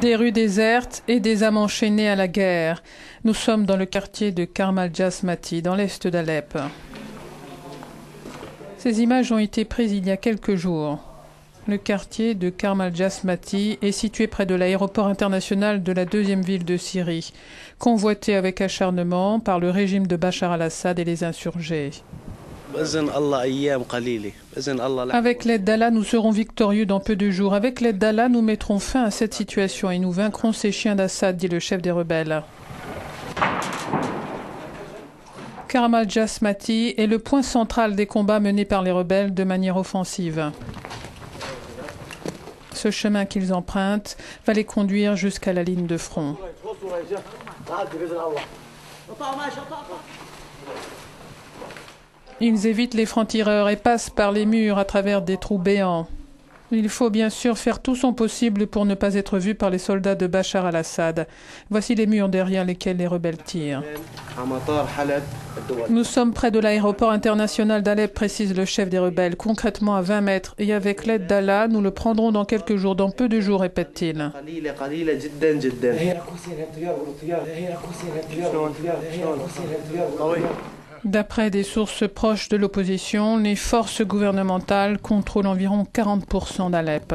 Des rues désertes et des âmes enchaînées à la guerre. Nous sommes dans le quartier de Karmal Jasmati, dans l'est d'Alep. Ces images ont été prises il y a quelques jours. Le quartier de Karmal Jasmati est situé près de l'aéroport international de la deuxième ville de Syrie, convoité avec acharnement par le régime de Bachar al-Assad et les insurgés. Avec l'aide d'Allah, nous serons victorieux dans peu de jours. Avec l'aide d'Allah, nous mettrons fin à cette situation et nous vaincrons ces chiens d'Assad, dit le chef des rebelles. Karmal Jasmati est le point central des combats menés par les rebelles de manière offensive. Ce chemin qu'ils empruntent va les conduire jusqu'à la ligne de front. Ils évitent les francs-tireurs et passent par les murs à travers des trous béants. Il faut bien sûr faire tout son possible pour ne pas être vu par les soldats de Bachar al-Assad. Voici les murs derrière lesquels les rebelles tirent. Nous sommes près de l'aéroport international d'Alep, précise le chef des rebelles, concrètement à 20 mètres. Et avec l'aide d'Allah, nous le prendrons dans quelques jours, dans peu de jours, répète-t-il. D'après des sources proches de l'opposition, les forces gouvernementales contrôlent environ 40% d'Alep.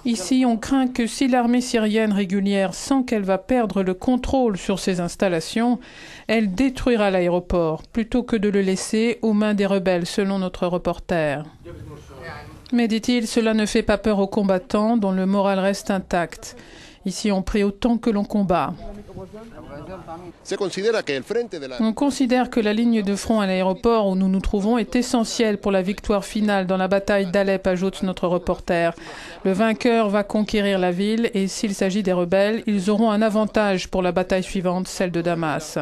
Ici, on craint que si l'armée syrienne régulière sent qu'elle va perdre le contrôle sur ses installations, elle détruira l'aéroport, plutôt que de le laisser aux mains des rebelles, selon notre reporter. Mais, dit-il, cela ne fait pas peur aux combattants, dont le moral reste intact. Ici, on prie autant que l'on combat. On considère que la ligne de front à l'aéroport où nous nous trouvons est essentielle pour la victoire finale dans la bataille d'Alep, ajoute notre reporter. Le vainqueur va conquérir la ville et s'il s'agit des rebelles, ils auront un avantage pour la bataille suivante, celle de Damas.